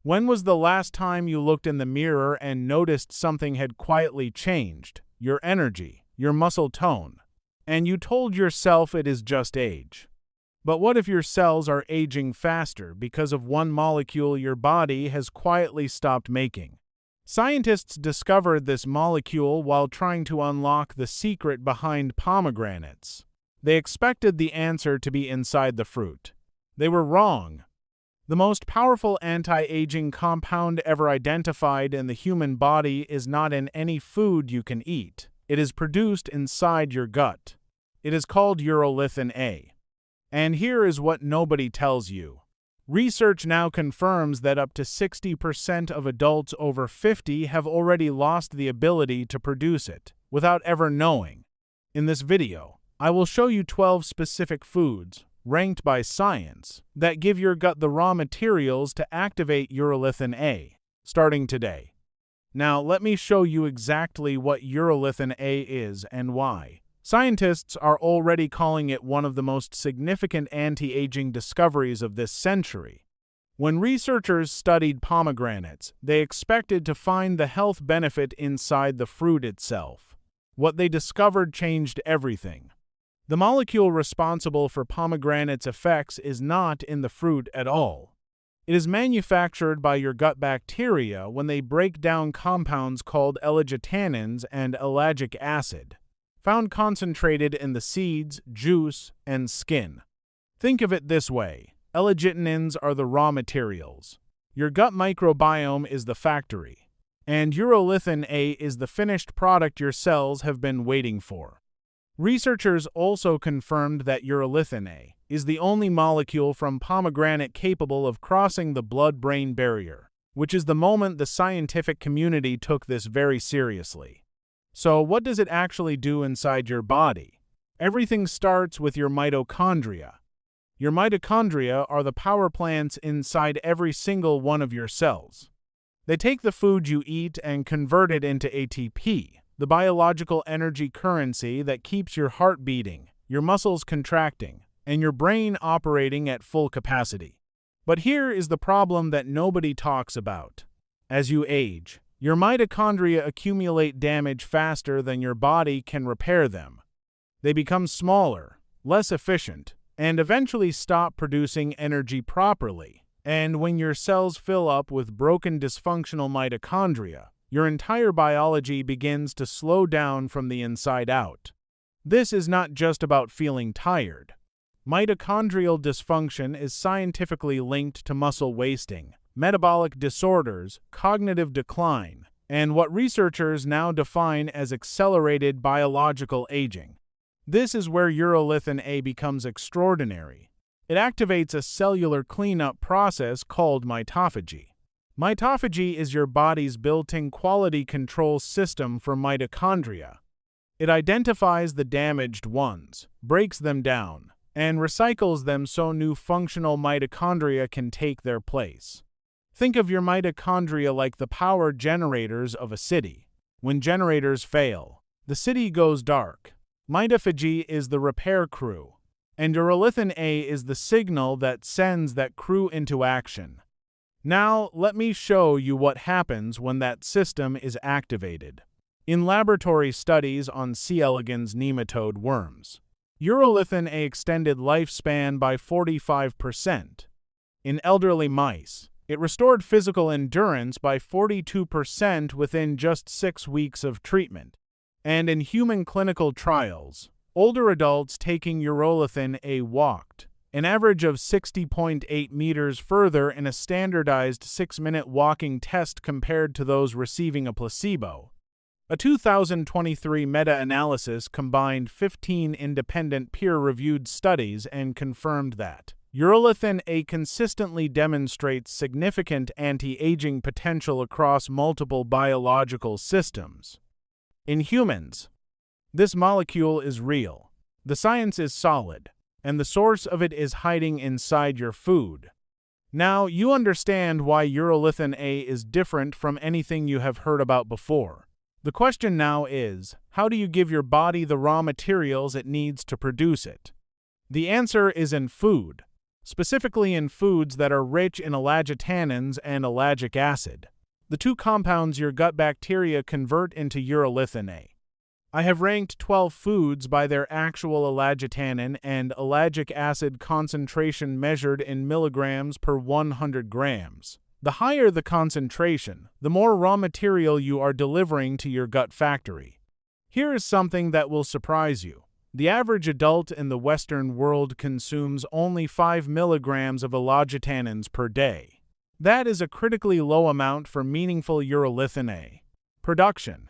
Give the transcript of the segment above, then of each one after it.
When was the last time you looked in the mirror and noticed something had quietly changed? Your energy, your muscle tone, and you told yourself it is just age. But what if your cells are aging faster because of one molecule your body has quietly stopped making? Scientists discovered this molecule while trying to unlock the secret behind pomegranates. They expected the answer to be inside the fruit. They were wrong. The most powerful anti-aging compound ever identified in the human body is not in any food you can eat. It is produced inside your gut. It is called urolithin A. And here is what nobody tells you. Research now confirms that up to 60% of adults over 50 have already lost the ability to produce it, without ever knowing. In this video, I will show you 12 specific foods, ranked by science, that give your gut the raw materials to activate urolithin A, starting today. Now, let me show you exactly what urolithin A is and why. Scientists are already calling it one of the most significant anti-aging discoveries of this century. When researchers studied pomegranates, they expected to find the health benefit inside the fruit itself. What they discovered changed everything. The molecule responsible for pomegranate's effects is not in the fruit at all. It is manufactured by your gut bacteria when they break down compounds called ellagitanins and ellagic acid, found concentrated in the seeds, juice, and skin. Think of it this way: ellagitanins are the raw materials. Your gut microbiome is the factory, and urolithin A is the finished product your cells have been waiting for. Researchers also confirmed that urolithin A is the only molecule from pomegranate capable of crossing the blood-brain barrier, which is the moment the scientific community took this very seriously. So what does it actually do inside your body? Everything starts with your mitochondria. Your mitochondria are the power plants inside every single one of your cells. They take the food you eat and convert it into ATP, the biological energy currency that keeps your heart beating, your muscles contracting, and your brain operating at full capacity. But here is the problem that nobody talks about. As you age, your mitochondria accumulate damage faster than your body can repair them. They become smaller, less efficient, and eventually stop producing energy properly. And when your cells fill up with broken, dysfunctional mitochondria, your entire biology begins to slow down from the inside out. This is not just about feeling tired. Mitochondrial dysfunction is scientifically linked to muscle wasting, metabolic disorders, cognitive decline, and what researchers now define as accelerated biological aging. This is where urolithin A becomes extraordinary. It activates a cellular cleanup process called mitophagy. Mitophagy is your body's built-in quality control system for mitochondria. It identifies the damaged ones, breaks them down, and recycles them so new functional mitochondria can take their place. Think of your mitochondria like the power generators of a city. When generators fail, the city goes dark. Mitophagy is the repair crew, and urolithin A is the signal that sends that crew into action. Now, let me show you what happens when that system is activated. In laboratory studies on C. elegans nematode worms, urolithin A extended lifespan by 45%. In elderly mice, it restored physical endurance by 42% within just 6 weeks of treatment. And in human clinical trials, older adults taking urolithin A walked an average of 60.8 meters further in a standardized 6-minute walking test compared to those receiving a placebo. A 2023 meta-analysis combined 15 independent peer-reviewed studies and confirmed that urolithin A consistently demonstrates significant anti-aging potential across multiple biological systems. In humans, this molecule is real, the science is solid, and the source of it is hiding inside your food. Now, you understand why urolithin A is different from anything you have heard about before. The question now is, how do you give your body the raw materials it needs to produce it? The answer is in food. specifically in foods that are rich in ellagitannins and ellagic acid, the two compounds your gut bacteria convert into urolithin A. I have ranked 12 foods by their actual ellagitannin and ellagic acid concentration measured in milligrams per 100 grams. The higher the concentration, the more raw material you are delivering to your gut factory. Here is something that will surprise you. The average adult in the Western world consumes only 5 milligrams of ellagitannins per day. That is a critically low amount for meaningful urolithin A production.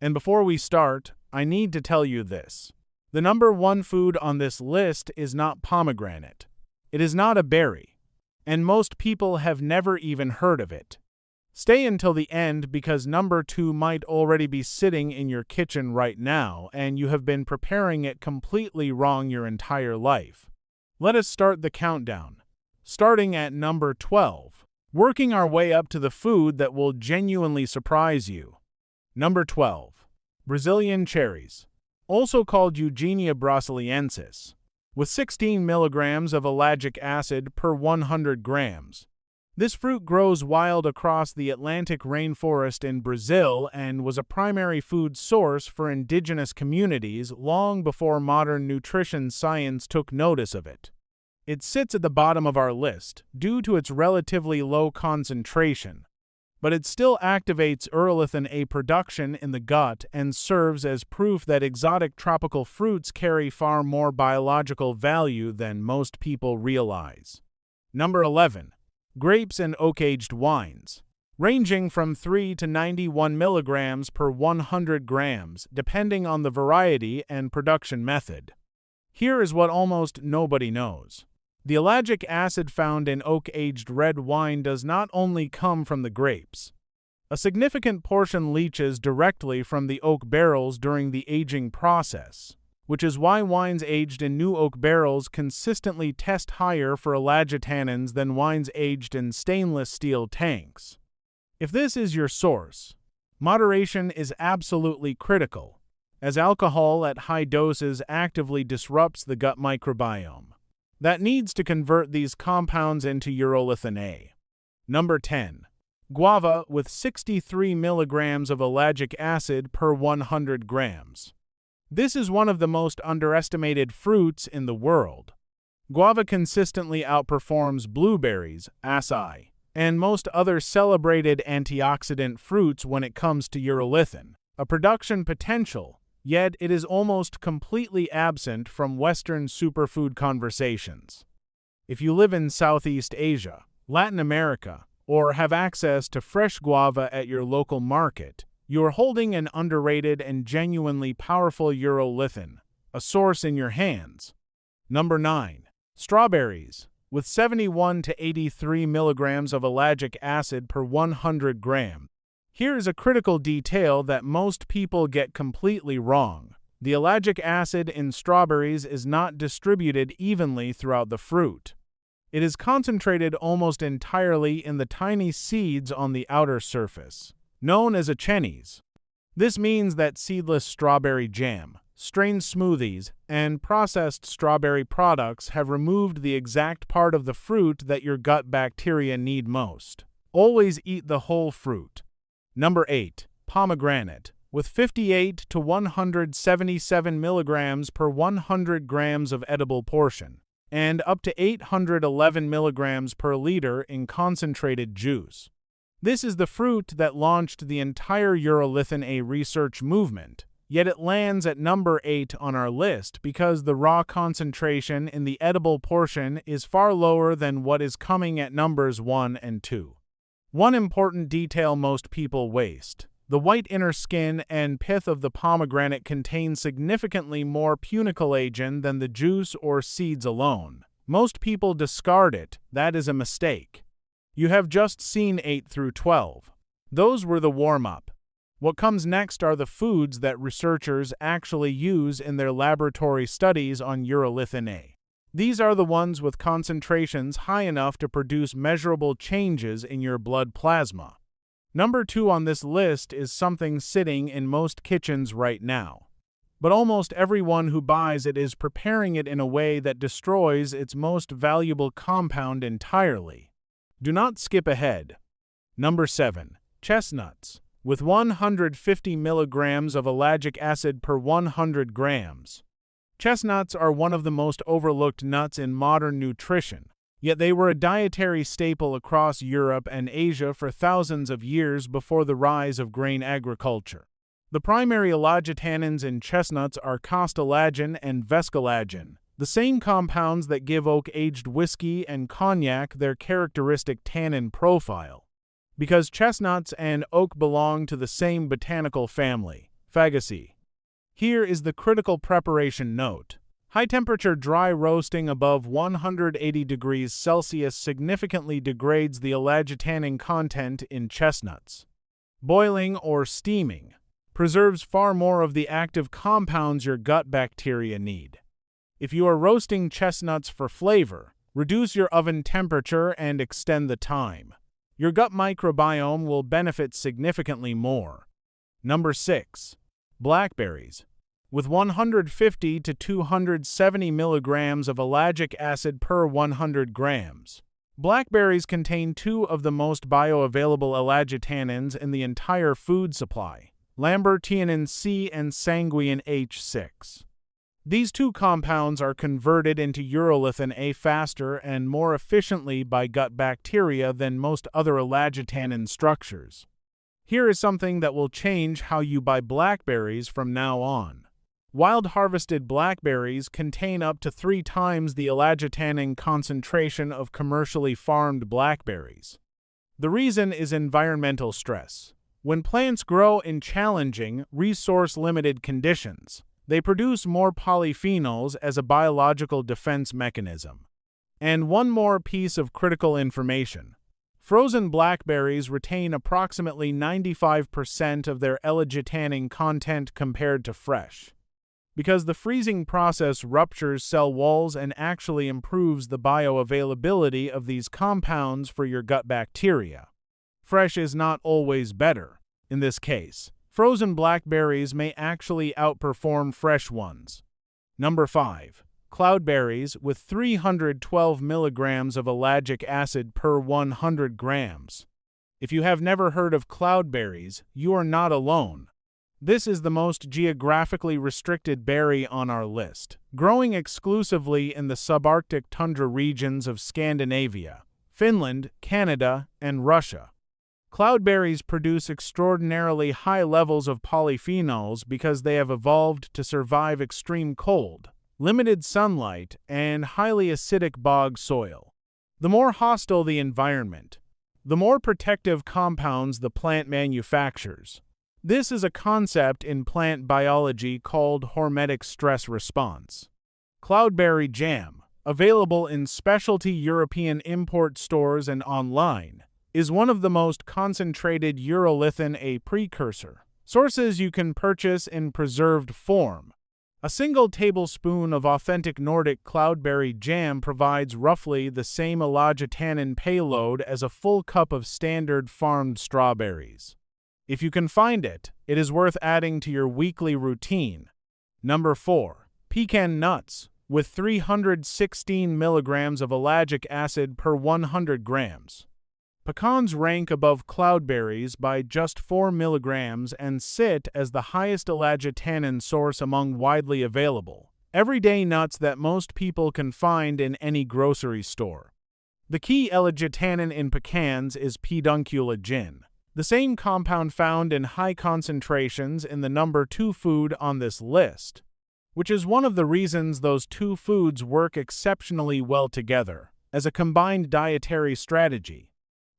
And before we start, I need to tell you this. The number one food on this list is not pomegranate. It is not a berry, and most people have never even heard of it. Stay until the end because number 2 might already be sitting in your kitchen right now and you have been preparing it completely wrong your entire life. Let us start the countdown. Starting at number 12, working our way up to the food that will genuinely surprise you. Number 12. Brazilian cherries, also called Eugenia brasiliensis, with 16 milligrams of ellagic acid per 100 grams. This fruit grows wild across the Atlantic rainforest in Brazil and was a primary food source for indigenous communities long before modern nutrition science took notice of it. It sits at the bottom of our list due to its relatively low concentration, but it still activates urolithin A production in the gut and serves as proof that exotic tropical fruits carry far more biological value than most people realize. Number 11. Grapes and oak-aged wines, ranging from 3 to 91 milligrams per 100 grams, depending on the variety and production method. Here is what almost nobody knows. The ellagic acid found in oak-aged red wine does not only come from the grapes. A significant portion leaches directly from the oak barrels during the aging process, which is why wines aged in new oak barrels consistently test higher for ellagitannins than wines aged in stainless steel tanks. If this is your source, moderation is absolutely critical, as alcohol at high doses actively disrupts the gut microbiome that needs to convert these compounds into urolithin A. Number 10. Guava with 63 milligrams of ellagic acid per 100 grams. This is one of the most underestimated fruits in the world. Guava consistently outperforms blueberries, acai, and most other celebrated antioxidant fruits when it comes to urolithin, a production potential. Yet it is almost completely absent from Western superfood conversations. If you live in Southeast Asia, Latin America, or have access to fresh guava at your local market, you are holding an underrated and genuinely powerful urolithin, a source in your hands. Number 9. Strawberries, with 71 to 83 milligrams of ellagic acid per 100 grams. Here is a critical detail that most people get completely wrong. The ellagic acid in strawberries is not distributed evenly throughout the fruit. It is concentrated almost entirely in the tiny seeds on the outer surface, known as achenes. This means that seedless strawberry jam, strained smoothies, and processed strawberry products have removed the exact part of the fruit that your gut bacteria need most. Always eat the whole fruit. Number 8. Pomegranate, with 58 to 177 milligrams per 100 grams of edible portion, and up to 811 milligrams per liter in concentrated juice. This is the fruit that launched the entire urolithin A research movement, yet it lands at number 8 on our list because the raw concentration in the edible portion is far lower than what is coming at numbers 1 and 2. One important detail most people waste. The white inner skin and pith of the pomegranate contain significantly more punicolagen than the juice or seeds alone. Most people discard it. That is a mistake. You have just seen 8 through 12. Those were the warm-up. What comes next are the foods that researchers actually use in their laboratory studies on urolithin A. These are the ones with concentrations high enough to produce measurable changes in your blood plasma. Number 2 on this list is something sitting in most kitchens right now, but almost everyone who buys it is preparing it in a way that destroys its most valuable compound entirely. Do not skip ahead. Number 7. Chestnuts, with 150 milligrams of ellagic acid per 100 grams. Chestnuts are one of the most overlooked nuts in modern nutrition, yet they were a dietary staple across Europe and Asia for thousands of years before the rise of grain agriculture. The primary ellagitannins in chestnuts are costallagin and vescallagin, the same compounds that give oak-aged whiskey and cognac their characteristic tannin profile. Because chestnuts and oak belong to the same botanical family, Fagaceae. Here is the critical preparation note. High-temperature dry roasting above 180 degrees Celsius significantly degrades the ellagitannin content in chestnuts. Boiling or steaming preserves far more of the active compounds your gut bacteria need. If you are roasting chestnuts for flavor, reduce your oven temperature and extend the time. Your gut microbiome will benefit significantly more. Number 6. Blackberries, with 150 to 270 milligrams of ellagic acid per 100 grams. Blackberries contain two of the most bioavailable ellagitannins in the entire food supply, lambertianin C and sanguine H6. These two compounds are converted into urolithin A faster and more efficiently by gut bacteria than most other ellagitannin structures. Here is something that will change how you buy blackberries from now on. Wild-harvested blackberries contain up to 3 times the ellagitannin concentration of commercially farmed blackberries. The reason is environmental stress. When plants grow in challenging, resource-limited conditions, they produce more polyphenols as a biological defense mechanism. And one more piece of critical information. Frozen blackberries retain approximately 95% of their ellagitannin content compared to fresh, because the freezing process ruptures cell walls and actually improves the bioavailability of these compounds for your gut bacteria. Fresh is not always better. In this case, frozen blackberries may actually outperform fresh ones. Number 5. Cloudberries, with 312 milligrams of ellagic acid per 100 grams. If you have never heard of cloudberries, you are not alone. This is the most geographically restricted berry on our list, growing exclusively in the subarctic tundra regions of Scandinavia, Finland, Canada, and Russia. Cloudberries produce extraordinarily high levels of polyphenols because they have evolved to survive extreme cold, limited sunlight, and highly acidic bog soil. The more hostile the environment, the more protective compounds the plant manufactures. This is a concept in plant biology called hormetic stress response. Cloudberry jam, available in specialty European import stores and online, is one of the most concentrated urolithin A precursor sources you can purchase in preserved form. A single tablespoon of authentic Nordic cloudberry jam provides roughly the same ellagitannin payload as a full cup of standard farmed strawberries. If you can find it, it is worth adding to your weekly routine. Number 4. Pecan nuts, with 316 milligrams of ellagic acid per 100 grams. Pecans rank above cloudberries by just 4 milligrams and sit as the highest ellagitannin source among widely available, everyday nuts that most people can find in any grocery store. The key ellagitannin in pecans is pedunculagin, the same compound found in high concentrations in the number 2 food on this list, which is one of the reasons those two foods work exceptionally well together as a combined dietary strategy.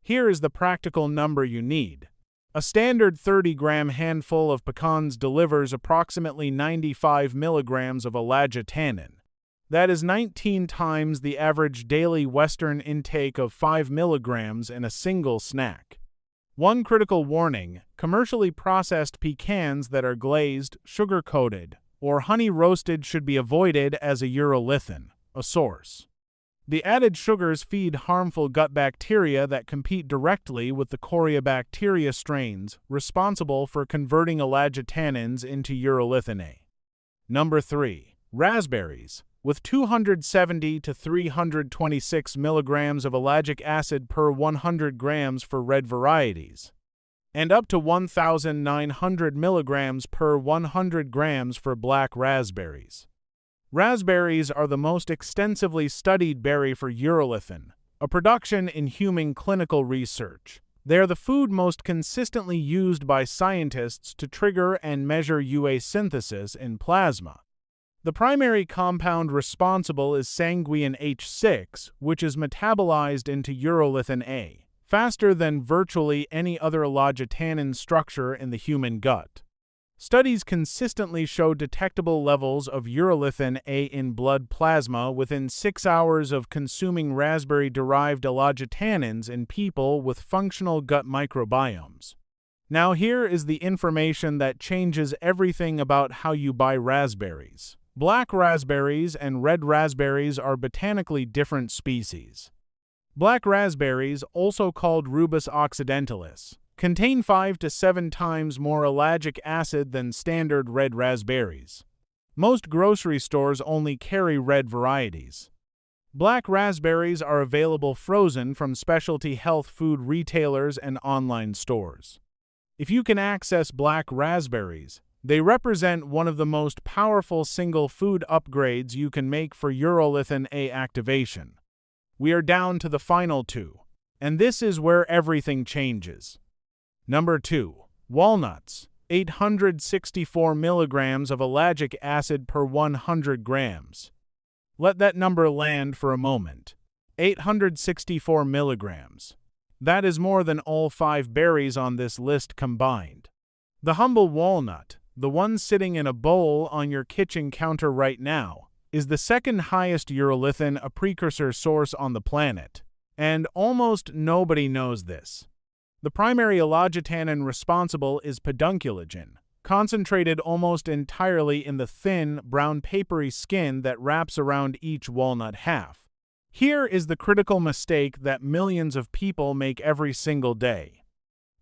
Here is the practical number you need. A standard 30-gram handful of pecans delivers approximately 95 milligrams of ellagitannin. That is 19 times the average daily Western intake of 5 milligrams in a single snack. One critical warning: commercially processed pecans that are glazed, sugar-coated, or honey-roasted should be avoided as a urolithin, a source. The added sugars feed harmful gut bacteria that compete directly with the Corynebacteria strains responsible for converting ellagitannins into urolithin A. Number 3. Raspberries, with 270 to 326 milligrams of ellagic acid per 100 grams for red varieties, and up to 1,900 milligrams per 100 grams for black raspberries. Raspberries are the most extensively studied berry for urolithin, a production in human clinical research. They are the food most consistently used by scientists to trigger and measure UA synthesis in plasma. The primary compound responsible is sanguine H6, which is metabolized into urolithin A faster than virtually any other ellagitannin structure in the human gut. Studies consistently show detectable levels of urolithin A in blood plasma within 6 hours of consuming raspberry-derived ellagitannins in people with functional gut microbiomes. Now here is the information that changes everything about how you buy raspberries. Black raspberries and red raspberries are botanically different species. Black raspberries, also called Rubus occidentalis, contain 5 to 7 times more ellagic acid than standard red raspberries. Most grocery stores only carry red varieties. Black raspberries are available frozen from specialty health food retailers and online stores. If you can access black raspberries, they represent one of the most powerful single food upgrades you can make for urolithin A activation. We are down to the final 2, and this is where everything changes. Number 2. Walnuts, 864 milligrams of ellagic acid per 100 grams. Let that number land for a moment. 864 milligrams. That is more than all 5 berries on this list combined. The humble walnut, the one sitting in a bowl on your kitchen counter right now, is the second highest urolithin, a precursor source on the planet, and almost nobody knows this. The primary ellagitannin responsible is pedunculogen, concentrated almost entirely in the thin, brown papery skin that wraps around each walnut half. Here is the critical mistake that millions of people make every single day.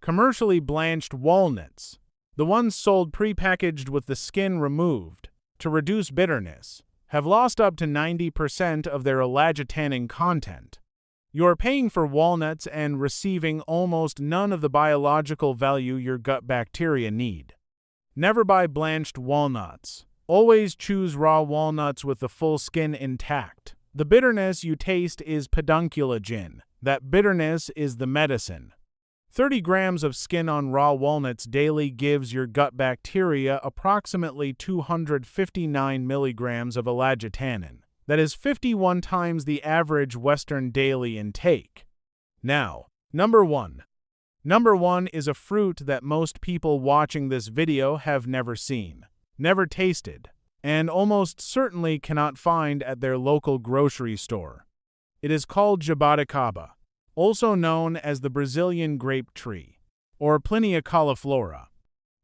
Commercially blanched walnuts, the ones sold prepackaged with the skin removed to reduce bitterness, have lost up to 90% of their ellagitannin content. You are paying for walnuts and receiving almost none of the biological value your gut bacteria need. Never buy blanched walnuts. Always choose raw walnuts with the full skin intact. The bitterness you taste is pedunculogen. That bitterness is the medicine. 30 grams of skin on raw walnuts daily gives your gut bacteria approximately 259 milligrams of ellagitannin. That is 51 times the average Western daily intake. Now, number 1. Number 1 is a fruit that most people watching this video have never seen, never tasted, and almost certainly cannot find at their local grocery store. It is called Jaboticaba, also known as the Brazilian grape tree, or Plinia cauliflora.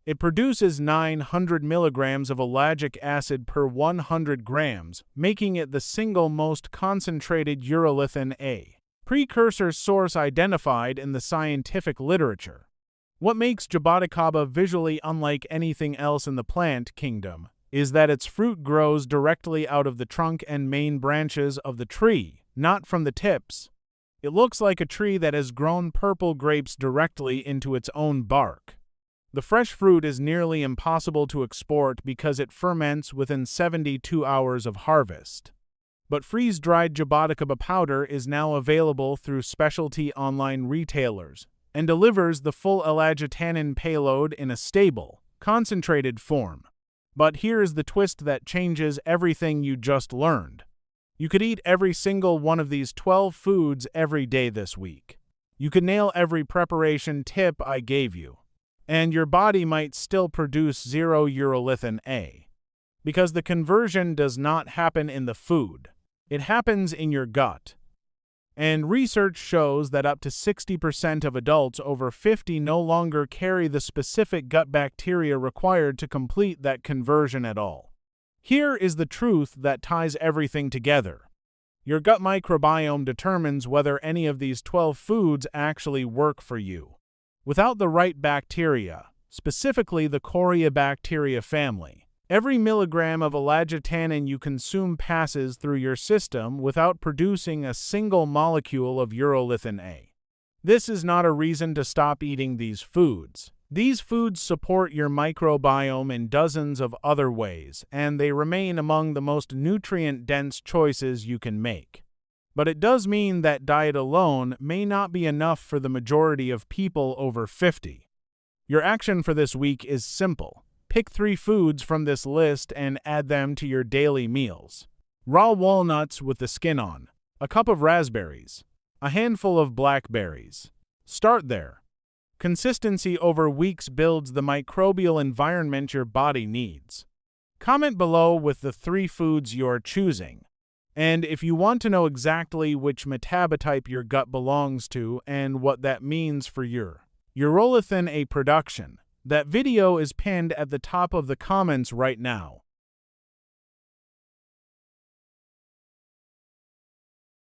It produces 900 milligrams of ellagic acid per 100 grams, making it the single most concentrated urolithin A precursor source identified in the scientific literature. What makes Jaboticaba visually unlike anything else in the plant kingdom is that its fruit grows directly out of the trunk and main branches of the tree, not from the tips. It looks like a tree that has grown purple grapes directly into its own bark. The fresh fruit is nearly impossible to export because it ferments within 72 hours of harvest. But freeze-dried Jaboticaba powder is now available through specialty online retailers and delivers the full ellagitannin payload in a stable, concentrated form. But here is the twist that changes everything you just learned. You could eat every single one of these 12 foods every day this week. You could nail every preparation tip I gave you, and your body might still produce 0 urolithin A. Because the conversion does not happen in the food, it happens in your gut. And research shows that up to 60% of adults over 50 no longer carry the specific gut bacteria required to complete that conversion at all. Here is the truth that ties everything together. Your gut microbiome determines whether any of these 12 foods actually work for you. Without the right bacteria, specifically the Corynebacteria family, Every milligram of ellagitannin you consume passes through your system without producing a single molecule of urolithin A. This is not a reason to stop eating these foods. These foods support your microbiome in dozens of other ways, and they remain among the most nutrient-dense choices you can make. But it does mean that diet alone may not be enough for the majority of people over 50. Your action for this week is simple. Pick 3 foods from this list and add them to your daily meals. Raw walnuts with the skin on, a cup of raspberries, a handful of blackberries. Start there. Consistency over weeks builds the microbial environment your body needs. Comment below with the 3 foods you're choosing. And if you want to know exactly which metabotype your gut belongs to and what that means for your urolithin A production, that video is pinned at the top of the comments right now.